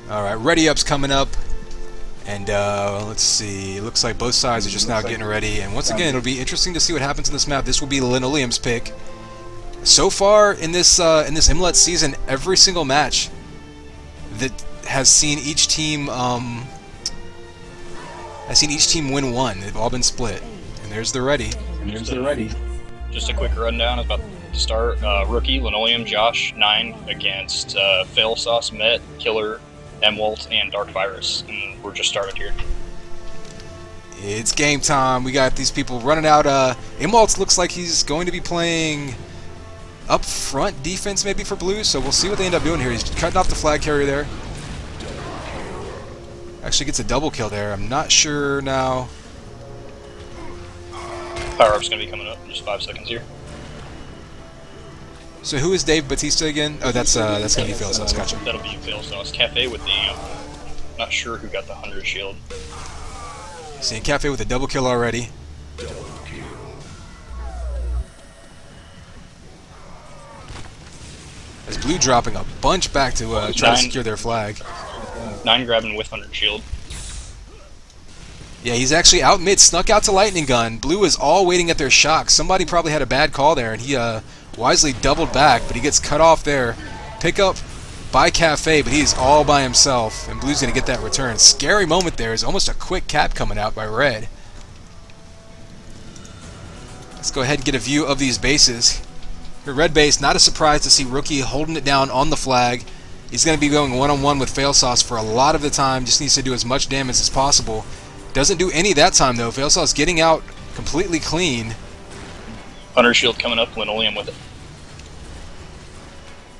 Alright, ready up's coming up. And let's see, it looks like both sides are just now getting ready. And once again, it'll be interesting to see what happens in this map. This will be Linoleum's pick. So far in this Mlut season, every single match that has seen each team win one. They've all been split. And there's the ready. Just a quick rundown about to start. Rookie, Linoleum, Josh, 9 against Fail Sauce, Met, Killer, Mwalt, and Dark Virus. And we're just started here. It's game time. We got these people running out. Mwalt looks like he's going to be playing up front defense maybe for Blue, so we'll see what they end up doing here. He's cutting off the flag carrier there. Actually gets a double kill there. I'm not sure now. Power-up's going to be coming up in just 5 seconds here. So who is Dave Batista again? Oh, that's going to be Fail Sauce. Gotcha. That'll be Fail Sauce. Cafe with the amp. Not sure who got the 100 shield. Seeing Cafe with a double kill already. As Blue dropping a bunch back to try to secure their flag. 9 grabbing with 100 shield. Yeah, he's actually out mid, snuck out to Lightning Gun. Blue is all waiting at their shock. Somebody probably had a bad call there, and he wisely doubled back, but he gets cut off there. Pick up by Cafe, but he's all by himself, and Blue's going to get that return. Scary moment there. Is almost a quick cap coming out by Red. Let's go ahead and get a view of these bases. For Red base, not a surprise to see Rookie holding it down on the flag. He's going to be going one-on-one with Fail Sauce for a lot of the time. Just needs to do as much damage as possible. Doesn't do any that time, though. Fail Sauce getting out completely clean. 100 shield coming up, Linoleum with it.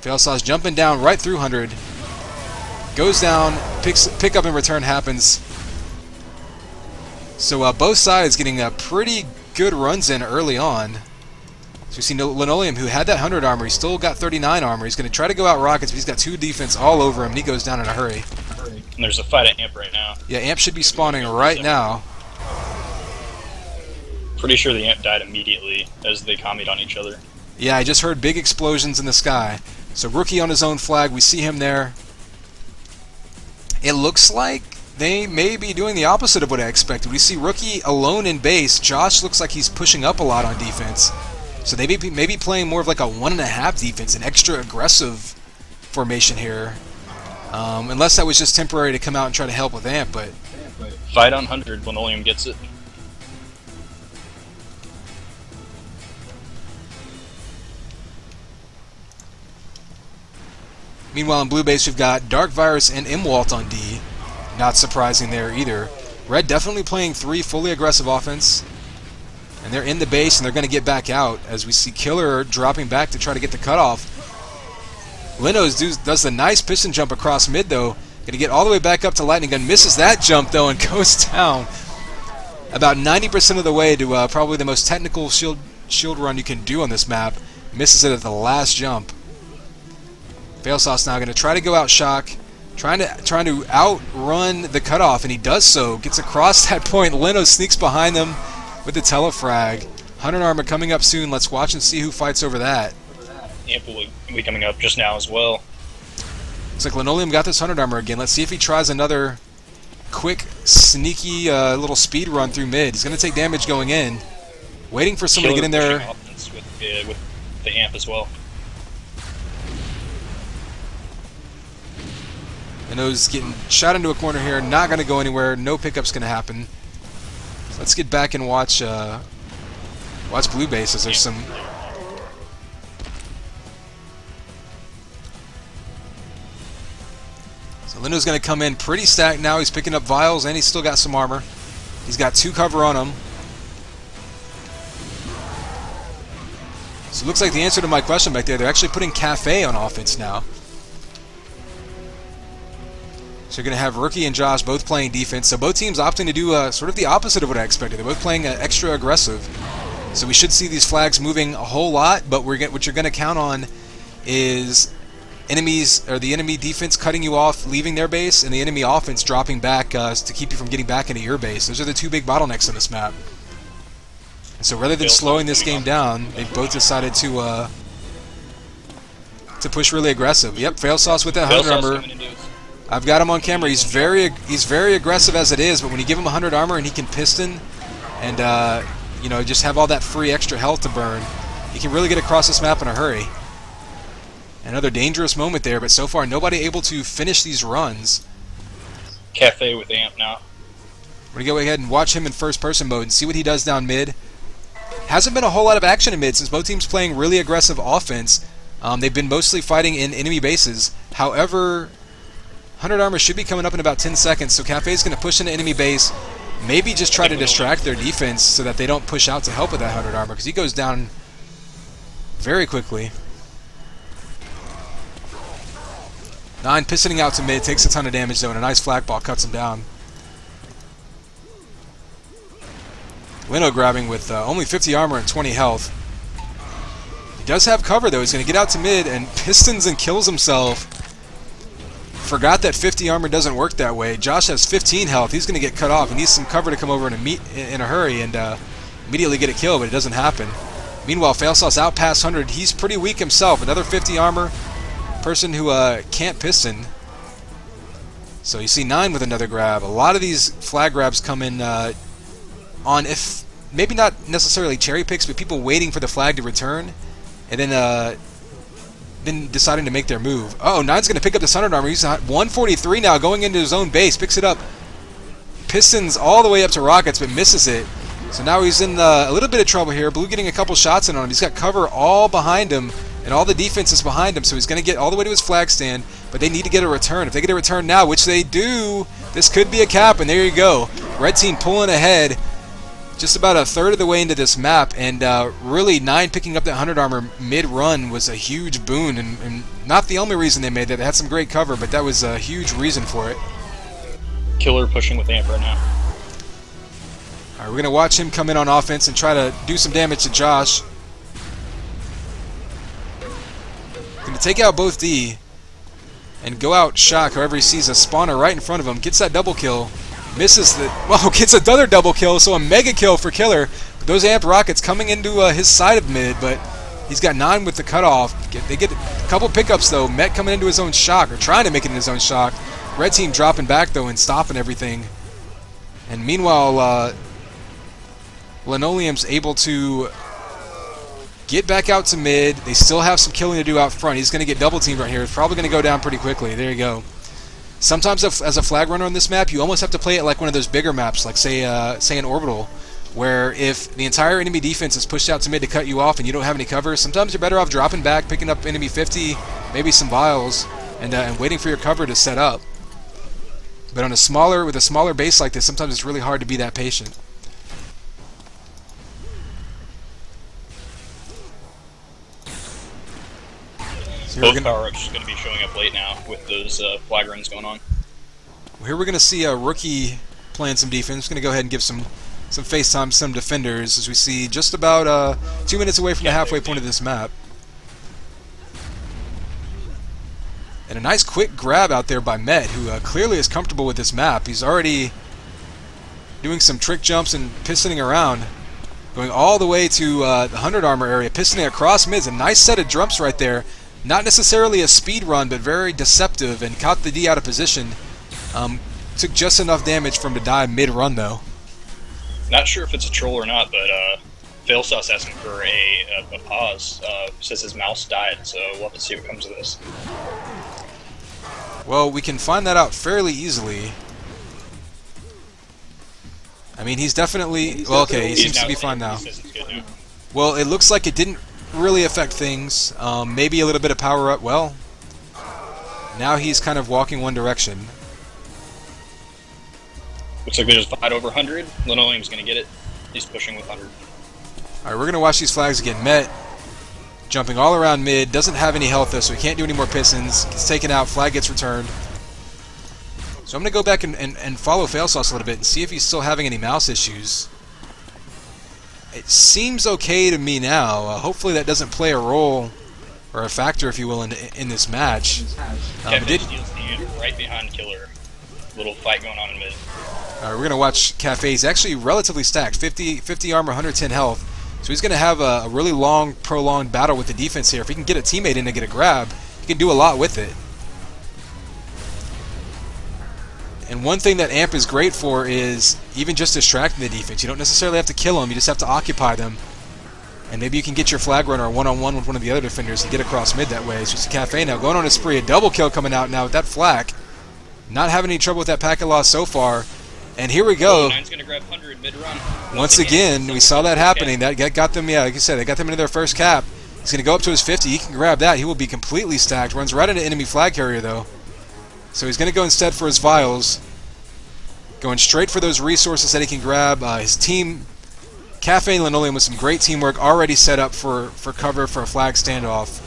Fail Sauce jumping down right through 100. Goes down, pick up and return happens. So both sides getting pretty good runs in early on. So we see Linoleum, who had that 100 armor, he's still got 39 armor. He's going to try to go out rockets, but he's got 2 defense all over him, and he goes down in a hurry. And there's a fight at Amp right now. Yeah, Amp should be spawning right now. Pretty sure the Amp died immediately as they commied on each other. Yeah, I just heard big explosions in the sky. So Rookie on his own flag, we see him there. It looks like they may be doing the opposite of what I expected. We see Rookie alone in base. Josh looks like he's pushing up a lot on defense. So they may be playing more of like a 1.5 defense, an extra aggressive formation here. Unless that was just temporary to come out and try to help with Amp, but... Fight on 100, Linoleum gets it. Meanwhile, in Blue base, we've got Dark Virus and Mwalt on D. Not surprising there either. Red definitely playing 3 fully aggressive offense. And they're in the base, and they're going to get back out as we see Killer dropping back to try to get the cutoff. Lino does the nice piston jump across mid, though. Going to get all the way back up to Lightning Gun. Misses that jump, though, and goes down about 90% of the way to probably the most technical shield run you can do on this map. Misses it at the last jump. Fail Sauce now going to try to go out shock. Trying to outrun the cutoff, and he does so. Gets across that point. Lino sneaks behind them with the telefrag. 100 armor coming up soon. Let's watch and see who fights over that. Amp will be coming up just now as well. Looks like Linoleum got this 100 armor again. Let's see if he tries another quick, sneaky little speed run through mid. He's going to take damage going in. Waiting for someone to get in there. With the Amp as well. Lino's getting shot into a corner here. Not going to go anywhere. No pickup's going to happen. So let's get back and watch Blue base as there's some... So Lino's going to come in pretty stacked now. He's picking up vials, and he's still got some armor. He's got 2 cover on him. So it looks like the answer to my question back there, they're actually putting Cafe on offense now. So you're going to have Rookie and Josh both playing defense. So both teams opting to do sort of the opposite of what I expected. They're both playing extra aggressive. So we should see these flags moving a whole lot, but what you're going to count on is the enemy defense cutting you off, leaving their base, and the enemy offense dropping back to keep you from getting back into your base. Those are the 2 big bottlenecks in this map. And so rather than slowing this game down, they both decided to push really aggressive. Yep, Fail Sauce with that 100 armor. I've got him on camera. He's very aggressive as it is, but when you give him 100 armor and he can piston and you know, just have all that free extra health to burn, he can really get across this map in a hurry. Another dangerous moment there, but so far nobody able to finish these runs. Cafe with Amp now. We're going to go ahead and watch him in first-person mode and see what he does down mid. Hasn't been a whole lot of action in mid since both teams playing really aggressive offense. They've been mostly fighting in enemy bases. However, 100 armor should be coming up in about 10 seconds, so Cafe's going to push into enemy base, maybe just try to distract their defense so that they don't push out to help with that 100 armor, because he goes down very quickly. 9 pistoning out to mid, takes a ton of damage though, and a nice flak ball cuts him down. Lino grabbing with only 50 armor and 20 health. He does have cover though. He's going to get out to mid and pistons and kills himself. Forgot that 50 armor doesn't work that way. Josh has 15 health. He's going to get cut off. He needs some cover to come over in a hurry and immediately get a kill, but it doesn't happen. Meanwhile, Failsauce out past 100. He's pretty weak himself. Another 50 armor. Person who can't piston. So you see 9 with another grab. A lot of these flag grabs come in on, if maybe not necessarily cherry picks, but people waiting for the flag to return and then deciding to make their move. Oh, 9's going to pick up the 100 armor. He's at 143 now, going into his own base. Picks it up. Pistons all the way up to rockets, but misses it. So now he's in a little bit of trouble here. Blue getting a couple shots in on him. He's got cover all behind him, and all the defense is behind him, so he's going to get all the way to his flag stand, but they need to get a return. If they get a return now, which they do, this could be a cap, and there you go. Red team pulling ahead just about a third of the way into this map, and really 9 picking up that 100 armor mid-run was a huge boon, and not the only reason they made that. They had some great cover, but that was a huge reason for it. Killer pushing with Amp right now. Alright, we're going to watch him come in on offense and try to do some damage to Josh. Going to take out both D and go out shock. However, he sees a spawner right in front of him, gets that double kill, misses the, well, gets another double kill, so a mega kill for Killer. But those Amp rockets coming into his side of mid, but he's got 9 with the cutoff. They get a couple pickups though. Met coming into his own shock, or trying to make it in his own shock. Red team dropping back though and stopping everything. And meanwhile, Linoleum's able to get back out to mid. They still have some killing to do out front. He's going to get double teamed right here. It's probably going to go down pretty quickly. There you go. Sometimes as a flag runner on this map, you almost have to play it like one of those bigger maps, like say an orbital, where if the entire enemy defense is pushed out to mid to cut you off and you don't have any cover, sometimes you're better off dropping back, picking up enemy 50, maybe some vials, and waiting for your cover to set up. But on with a smaller base like this, sometimes it's really hard to be that patient. So both power-ups are going to be showing up late now with those flag runs going on. Here we're going to see a rookie playing some defense. Going to go ahead and give some face time to some defenders as we see just about 2 minutes away from the halfway point of this map. And a nice quick grab out there by Met, who clearly is comfortable with this map. He's already doing some trick jumps and pistoning around, going all the way to the 100 armor area, pistoning across mids. A nice set of jumps right there. Not necessarily a speed run, but very deceptive, and caught the D out of position. Took just enough damage for him to die mid-run, though. Not sure if it's a troll or not, but Failsauce asking for a pause. Says his mouse died, so we'll have to see what comes of this. Well, we can find that out fairly easily. I mean, he's definitely... Well, okay, he seems to be fine now. Well, it looks like it didn't really affect things. Maybe a little bit of power up. Well, now he's kind of walking one direction. Looks like we just fight over 100. Linoleum's going to get it. He's pushing with 100. Alright, we're going to watch these flags again. Met jumping all around mid. Doesn't have any health though, so he can't do any more pistons. Gets taken out. Flag gets returned. So I'm going to go back and follow Failsauce a little bit and see if he's still having any mouse issues. It seems okay to me now. Hopefully that doesn't play a role, or a factor, if you will, in this match. Cafe steals the right behind Killer. Little fight going on in mid. We're going to watch Cafe. He's actually relatively stacked. 50 armor, 110 health. So he's going to have a really long, prolonged battle with the defense here. If he can get a teammate in to get a grab, he can do a lot with it. And one thing that Amp is great for is even just distracting the defense. You don't necessarily have to kill them, you just have to occupy them. And maybe you can get your flag runner one-on-one with one of the other defenders and get across mid that way. It's just a Cafe now going on a spree. A double kill coming out now with that flak. Not having any trouble with that packet loss so far. And here we go. Nine's gonna grab 100 mid-run. Once again, we saw that happening. That got them, yeah, like I said, they got them into their first cap. He's going to go up to his 50. He can grab that. He will be completely stacked. Runs right into enemy flag carrier, though. So he's going to go instead for his vials. Going straight for those resources that he can grab. His team, Cafe and Linoleum, with some great teamwork, already set up for cover for a flag standoff.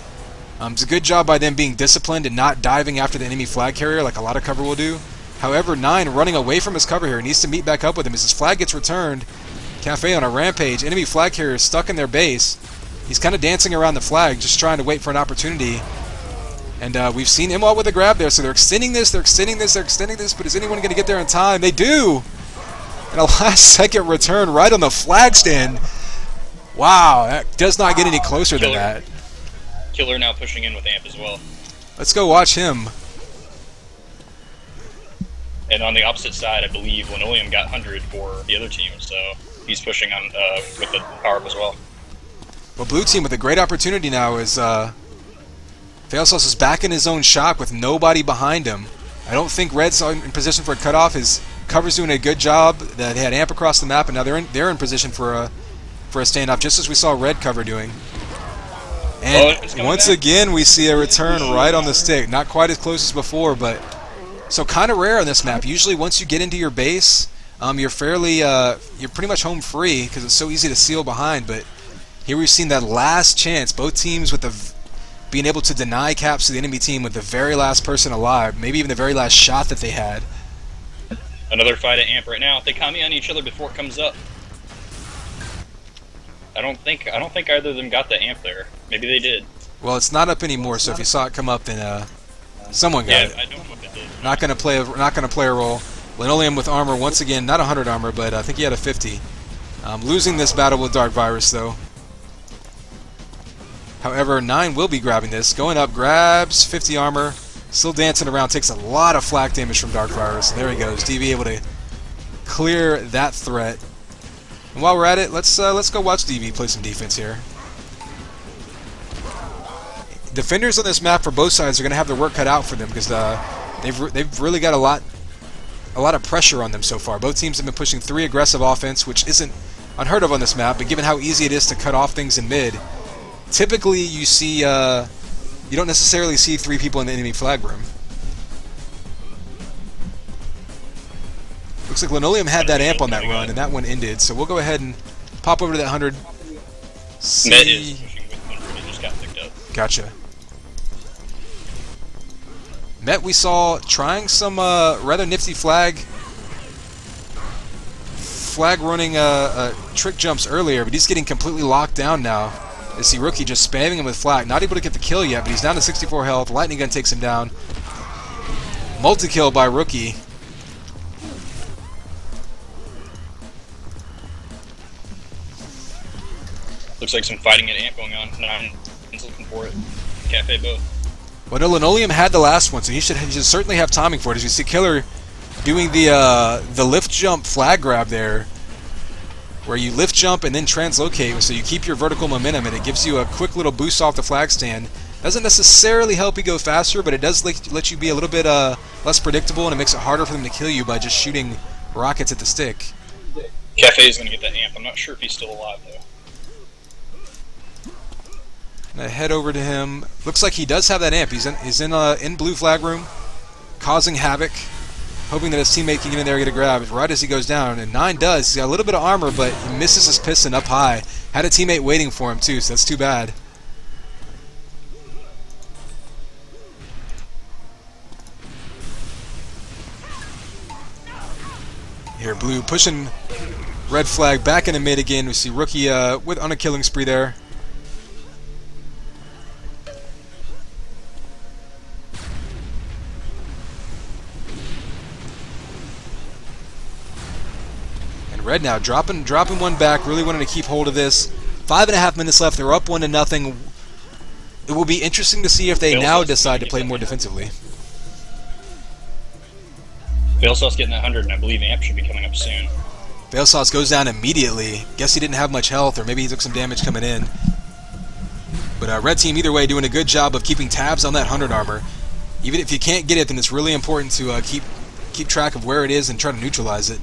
It's a good job by them being disciplined and not diving after the enemy flag carrier like a lot of cover will do. However, 9 running away from his cover here, needs to meet back up with him as his flag gets returned. Cafe on a rampage. Enemy flag carrier is stuck in their base. He's kind of dancing around the flag, just trying to wait for an opportunity. And we've seen Imwalt with a grab there, so they're extending this, but is anyone going to get there in time? They do! And a last-second return right on the flag stand. Wow, that does not get any closer than that. Killer now pushing in with Amp as well. Let's go watch him. And on the opposite side, I believe Linoleum got 100 for the other team, so he's pushing on with the power up as well. Well, blue team with a great opportunity now is Failsauce is back in his own shop with nobody behind him. I don't think Red's in position for a cutoff. His cover's doing a good job. They had Amp across the map, and now they're in position for a standoff, just as we saw Red cover doing. And once again, we see a return right on the stick. Not quite as close as before, but so kind of rare on this map. Usually, once you get into your base, you're pretty much home free because it's so easy to seal behind. But here we've seen that last chance. Both teams with being able to deny caps to the enemy team with the very last person alive, maybe even the very last shot that they had. Another fight at Amp right now. They come on each other before it comes up. I don't think either of them got the Amp there. Maybe they did. Well, it's not up anymore. So if you saw it come up, then someone got it. I don't know if it did. Not gonna play a role. Linoleum with armor once again, not 100 armor, but I think he had a 50. Losing this battle with Dark Virus though. However, 9 will be grabbing this. Going up, grabs 50 armor. Still dancing around, takes a lot of flak damage from Dark Virus. There he goes. DV able to clear that threat. And while we're at it, let's go watch DV play some defense here. Defenders on this map for both sides are going to have their work cut out for them because they've really got a lot of pressure on them so far. Both teams have been pushing 3 aggressive offense, which isn't unheard of on this map, but given how easy it is to cut off things in mid, typically you see you don't necessarily see 3 people in the enemy flag room. Looks like Linoleum had that Amp on that run, and that one ended. So we'll go ahead and pop over to that 100. Met is pushing with 100. It just got picked up. Gotcha. Met we saw trying some rather nifty flag running trick jumps earlier, but he's getting completely locked down now. You see Rookie just spamming him with flag. Not able to get the kill yet, but he's down to 64 health. Lightning Gun takes him down. Multi-kill by Rookie. Looks like some fighting at Amp going on. 9 is looking for it. Cafe both. Well, no, Linoleum had the last one, so he should certainly have timing for it. As you see Killer doing the lift jump flag grab there, where you lift jump and then translocate, so you keep your vertical momentum, and it gives you a quick little boost off the flag stand. Doesn't necessarily help you go faster, but it does let you be a little bit less predictable, and it makes it harder for them to kill you by just shooting rockets at the stick. Cafe is going to get that Amp. I'm not sure if he's still alive, though. I head over to him. Looks like he does have that Amp. He's in blue flag room, causing havoc, hoping that his teammate can get in there and get a grab. Right as he goes down, and 9 does. He's got a little bit of armor, but he misses his piston up high. Had a teammate waiting for him too, so that's too bad. Here, blue pushing red flag back into mid again. We see Rookie on a killing spree there. Red now dropping one back, really wanting to keep hold of this. 5.5 minutes left. They're up 1-0. It will be interesting to see if they now decide to play more defensively. Failsauce getting 100, and I believe Amp should be coming up soon. Failsauce goes down immediately. Guess he didn't have much health, or maybe he took some damage coming in. But red team, either way, doing a good job of keeping tabs on that 100 armor. Even if you can't get it, then it's really important to keep track of where it is and try to neutralize it.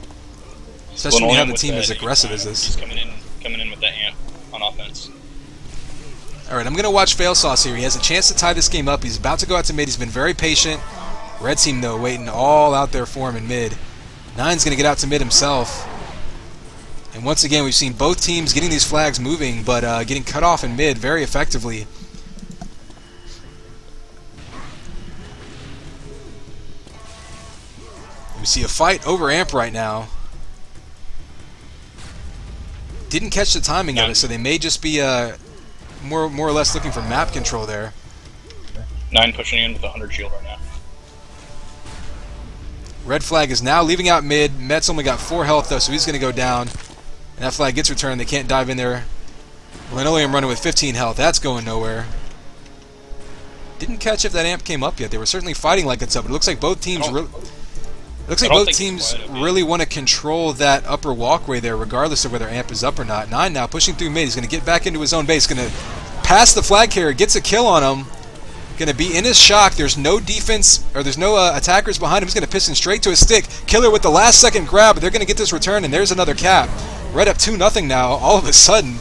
Especially when you have a team as aggressive as this. He's coming in with that Amp on offense. Alright, I'm going to watch Failsauce here. He has a chance to tie this game up. He's about to go out to mid. He's been very patient. Red team, though, waiting all out there for him in mid. Nine's going to get out to mid himself. And once again, we've seen both teams getting these flags moving, but getting cut off in mid very effectively. We see a fight over Amp right now. Didn't catch the timing of it, so they may just be more or less looking for map control there. 9 pushing in with 100 shield right now. Red flag is now leaving out mid. Met's only got 4 health though, so he's going to go down. And that flag gets returned. They can't dive in there. Linoleum running with 15 health. That's going nowhere. Didn't catch if that Amp came up yet. They were certainly fighting like it's up. It looks like both teams really want to control that upper walkway there, regardless of whether Amp is up or not. 9 now pushing through mid. He's going to get back into his own base. Going to pass the flag carrier. Gets a kill on him. Going to be in his shock. There's no defense, or there's no attackers behind him. He's going to piston straight to his stick. Killer with the last second grab, but they're going to get this return, and there's another cap. Red up 2-0 now. All of a sudden,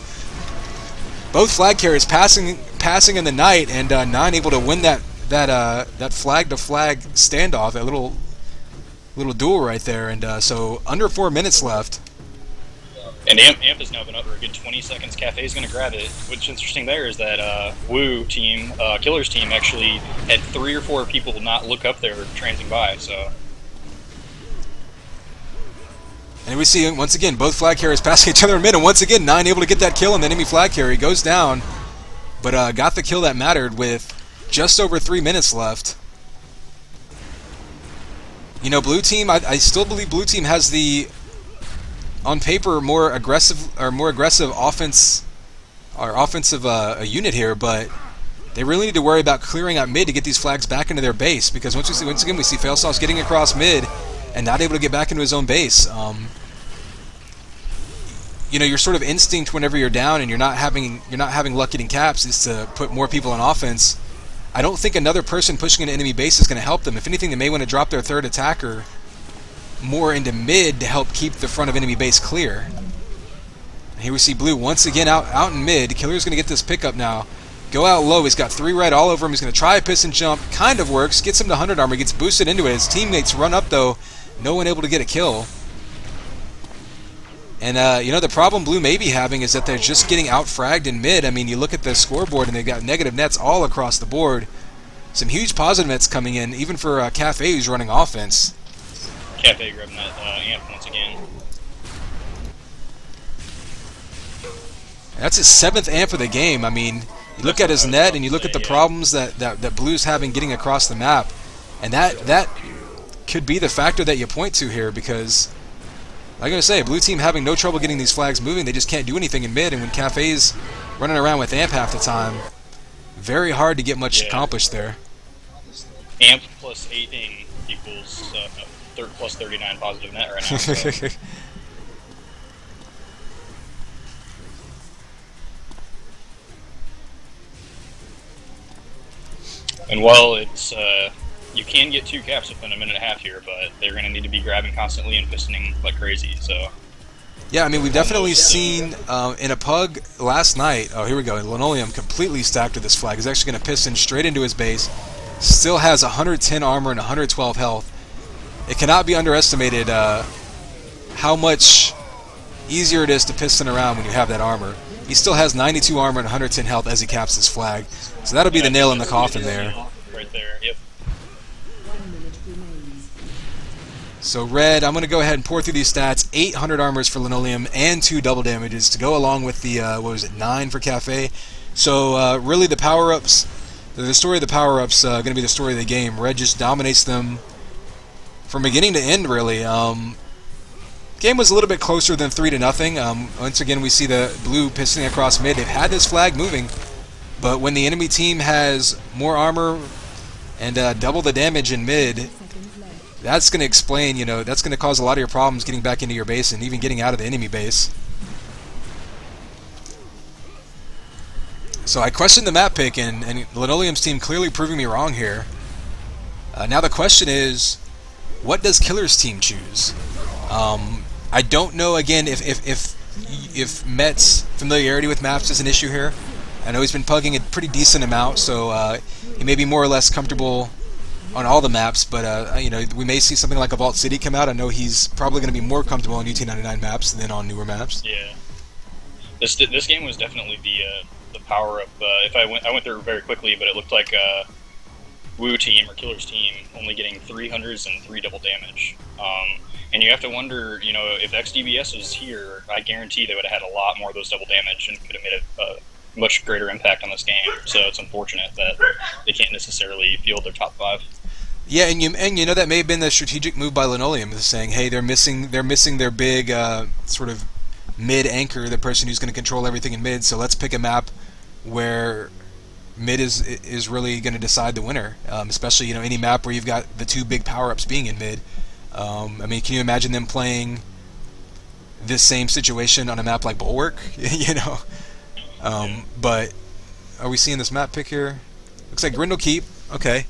both flag carriers passing in the night, and 9 able to win that flag to flag standoff, that little duel right there. And so under 4 minutes left. And Amp has now been up for a good 20 seconds. Cafe's going to grab it. What's interesting there is that Woo team, Killer's team, actually had 3 or 4 people not look up there transing by. So. And we see, once again, both flag carriers passing each other in mid, and once again, 9 able to get that kill on the enemy flag carrier. Goes down, but got the kill that mattered with just over 3 minutes left. You know, blue team, I still believe blue team has the, on paper, more aggressive offense, or offensive unit here, but they really need to worry about clearing out mid to get these flags back into their base, because once again we see Failsauce getting across mid and not able to get back into his own base. You know, your sort of instinct whenever you're down and you're not having luck getting caps is to put more people on offense. I don't think another person pushing an enemy base is going to help them. If anything, they may want to drop their third attacker more into mid to help keep the front of enemy base clear. Here we see blue once again out in mid. Killer's going to get this pickup now. Go out low. He's got 3 red all over him. He's going to try a piston jump. Kind of works. Gets him to 100 armor. Gets boosted into it. His teammates run up though. No one able to get a kill. And you know, the problem blue may be having is that they're just getting out-fragged in mid. I mean, you look at the scoreboard and they've got negative nets all across the board. Some huge positive nets coming in, even for Cafe, who's running offense. Cafe grabbing that Amp once again. That's his 7th Amp of the game. I mean, you look at his net and you look at the problems that Blue's having getting across the map, and that could be the factor that you point to here, because, like I say, blue team having no trouble getting these flags moving. They just can't do anything in mid, and when Cafe's running around with Amp half the time, very hard to get much accomplished there. Amp plus 18 equals plus 39 positive net right now. So. And while it's you can get 2 caps within a minute and a half here, but they're going to need to be grabbing constantly and pistoning like crazy. So. Yeah, I mean, we've definitely seen in a pug last night. Oh, here we go. Linoleum completely stacked with this flag. He's actually going to piston straight into his base. Still has 110 armor and 112 health. It cannot be underestimated how much easier it is to piston around when you have that armor. He still has 92 armor and 110 health as he caps his flag. So that'll be the nail in the coffin there. Right there, yep. So red, I'm going to go ahead and pour through these stats. 800 armors for Linoleum and 2 double damages to go along with the, 9 for Cafe. So really the power-ups, the story of the power-ups going to be the story of the game. Red just dominates them from beginning to end, really. Game was a little bit closer than 3-0. Once again, we see the blue pistoning across mid. They've had this flag moving, but when the enemy team has more armor and double the damage in mid, that's going to explain, that's going to cause a lot of your problems getting back into your base and even getting out of the enemy base. So I questioned the map pick, and Linoleum's team clearly proving me wrong here. Now the question is, what does Killer's team choose? I don't know, again, if Met's familiarity with maps is an issue here. I know he's been pugging a pretty decent amount, so he may be more or less comfortable on all the maps, but we may see something like a Vault City come out. I know he's probably going to be more comfortable on UT99 maps than on newer maps. Yeah, this game was definitely the power up. If I went through very quickly, but it looked like Wu team or Killer's team only getting 300s and 3 double damage. And you have to wonder, if XDBS was here, I guarantee they would have had a lot more of those double damage and could have made a much greater impact on this game. So it's unfortunate that they can't necessarily field their top 5. Yeah, and that may have been the strategic move by Linoleum, saying, hey, they're missing their big sort of mid anchor, the person who's going to control everything in mid. So let's pick a map where mid is really going to decide the winner. Especially any map where you've got the 2 big power ups being in mid. I mean, can you imagine them playing this same situation on a map like Bulwark? But are we seeing this map pick here? Looks like Grindle Keep. Okay.